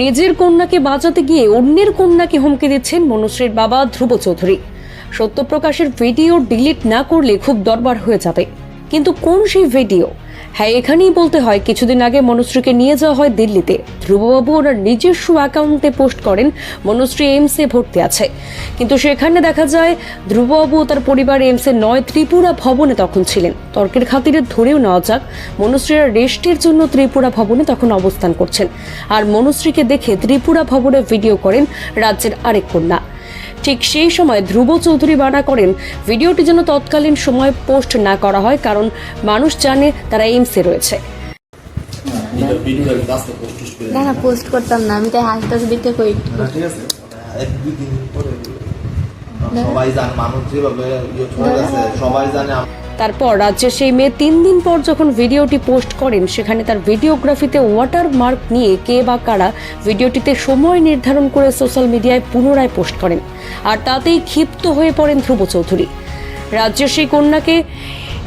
নিজের কন্যাকে বাঁচাতে গিয়ে অন্যের কন্যাকে হুমকি দিচ্ছেন মনুশ্রীর বাবা ধ্রুব চৌধুরী। সত্য প্রকাশের ভিডিও ডিলিট না করলে খুব দরবার হয়ে যাবে। কিন্তু কোন সেই ভিডিও? হ্যাঁ, এখানেই বলতে হয়, কিছুদিন আগে মনুশ্রীকে নিয়ে যাওয়া হয় দিল্লিতে। ধ্রুববাবু ওনার নিজস্ব অ্যাকাউন্টে পোস্ট করেন মনুশ্রী এইমসে ভর্তি আছে, কিন্তু সেখানে দেখা যায় ধ্রুববাবু ও তার পরিবার এইমসে নয়, ত্রিপুরা ভবনে তখন ছিলেন। তর্কের খাতিরে ধরেও নেওয়া যাক, মনুশ্রীরা রেস্টের জন্য ত্রিপুরা ভবনে তখন অবস্থান করছেন, আর মনুশ্রীকে দেখে ত্রিপুরা ভবনে ভিডিও করেন রাজ্যের আরেক কন্যা। ঠিক সেই সময় ধ্রুব চৌধুরী বাধা করেন ভিডিওটি যেন তৎকালীন সময় পোস্ট না করা হয়, কারণ মানুষ জানে তারা এইমসে রয়েছে। না না, পোস্ট করতাম না, আমি তাই হাসিটাকে দেখতে কই। ঠিক আছে, এক দুই দিন পরে সবাই জানে, মানুষ যেভাবে ছড়াচ্ছে সবাই জানে। তারপর রাজ্যের সেই মেয়ে 3 দিন পর যখন ভিডিওটি পোস্ট করেন, সেখানে তার ভিডিওগ্রাফিতে ওয়াটার মার্ক নিয়ে কে বা কারা ভিডিওটিতে সময় নির্ধারণ করে সোশ্যাল মিডিয়ায় পুনরায় পোস্ট করেন, আর তাতেই ক্ষিপ্ত হয়ে পড়েন ধ্রুব চৌধুরী। রাজ্যের সেই কন্যাকে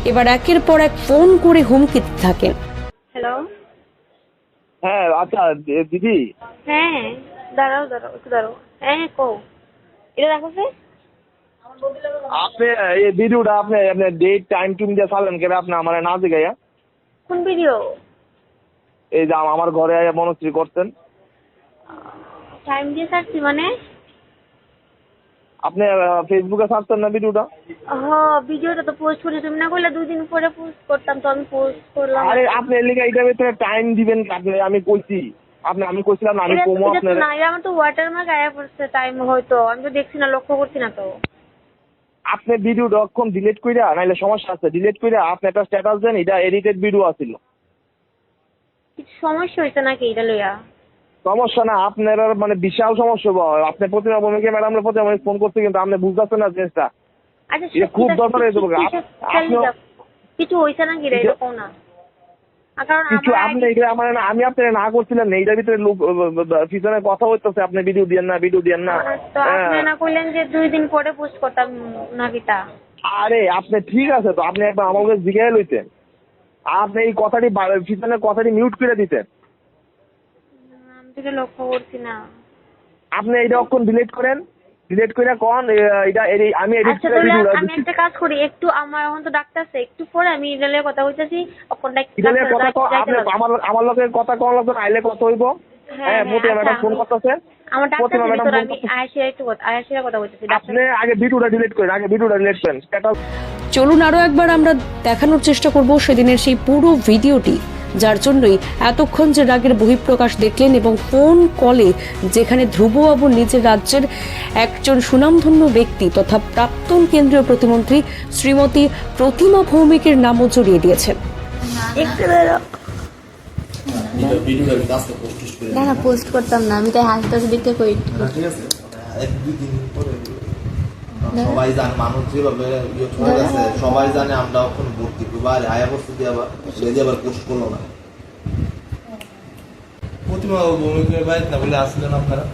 এবার একের পর এক ফোন করে হুমকি দিতে থাকেন। হ্যালো। হ্যাঁ আচ্ছা দিদি, হ্যাঁ দাঁড়াও একটু দাঁড়াও। হ্যাঁ কও, এটা দেখো সে আপনি এই ভিডিওটা আপনি ডেট টাইম টুম দিয়ে চালেন কেন? আপনি আমার না জিগাইয়া কোন ভিডিও? এই যে আমার ঘরে আয়া মনস্ত্রী করতেন, টাইম দিয়ে ছাড়ছি মানে? আপনি ফেসবুকে ছাড়তেন না ভিডিওটা? ভিডিওটা তো পোস্ট করি, তুমি না কইলা 2 দিন পরে পোস্ট করতাম, তো আমি পোস্ট করলাম। আরে আপনি লিখে এইটার ভিতরে টাইম দিবেন, আপনি আমি কইছি আমি কইছিলাম না, আমি কমো আপনার না, এটা আমার তো ওয়াটারমার্ক আয়া পড়ছে টাইম, হয়তো আমি তো দেখছি না, লক্ষ্য করছি না তো। আপনি ভিডিও ডটকম ডিলিট কইরা, নাইলে সমস্যা আছে, ডিলিট কইরা আপনি একটা স্ট্যাটাস দেন এটা এডিটেড ভিডিও আছিল। কিছু সমস্যা হয়েছে নাকি এটা লইয়া? সমস্যা না, আপনার মানে বিশাল সমস্যা। আপনি প্রতিমা ভূমিকে ম্যাডামরা প্রতিমা ফোন করছে, কিন্তু আপনি বুঝতেছেন না জিনিসটা। আচ্ছা এটা খুব দরকার হয়ে যাবে। কিছু হয়েছে নাকি রে, এরকম না কারণ কিছু আপনি আমি আপনার না করছিলেন, এইটার ভিতরে লোক পিছনে কথা হইতেছে, আপনি ভিডিও দিয়েন না, ভিডিও দিয়েন না। তো আপনি না কইলেন যে 2 দিন পরে পোস্ট করতাম নাকি তা? আরে আপনি ঠিক আছে তো, আপনি একবার আমাকে জিজ্ঞাসা লইতেন, আপনি এই কথাটি পিছনের কথাটি মিউট করে দিতেন। আমি তো লক্ষ্য করছি না। আপনি এইটা অক্ষণ ডিলিট করেন, ডিলিট করে কোন এটা আমি এডিট আচ্ছা করে ভিডিও আমি একটা কাজ করি, একটু আমার এখন তো ডাক্তার আছে, একটু পরে আমি ইডালে কথা হইতাছি, কোনটা আমার লোকের কথা কোন লোক আইলে কত হইব? হ্যাঁ প্রতিমা ম্যাডাম ফোন করতেছে, আমার ডাক্তার প্রতিমা ম্যাডাম ফোন আমি করতেছে। আয়াশিরা কথা হইতাছি। আপনি আগে ভিডিওটা ডিলিট করেন, চলুন আরো একবার আমরা দেখানোর চেষ্টা করব সেদিনের সেই পুরো ভিডিওটি, যার জন্যই এতক্ষণ যে রাগের বহিঃপ্রকাশ দেখলেন, এবং ফোন কলে যেখানে ধ্রুববাবু নিজের রাজ্যের একজন সুনামধন্য ব্যক্তি তথা প্রাক্তন কেন্দ্রীয় প্রতিমন্ত্রী শ্রীমতী প্রতিমা ভৌমিকের নামও জড়িয়ে দিয়েছেন। না না, পোস্ট করতাম না, আমি তাই হাসিটাকে দেখতে কই। ঠিক আছে, এক দুই দিন পরে সবাই জানে, মানুষ যেভাবে ছড়াচ্ছে সবাই জানে। আমরা ওখানে ভর্তি বাইরে আয়া বস্তু দিয়ে আবার পোস্ট করলো না। প্রতিমা ভূমিকে বাইরে না বলে আসলেন আপনারা,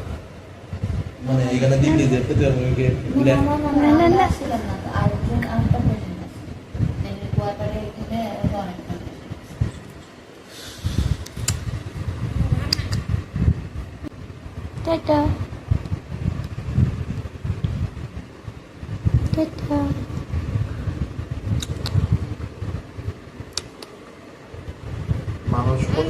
মানে এখানে দিল্লি যে প্রতিমা ভূমিকে টাটা টাটা। মানুষ কত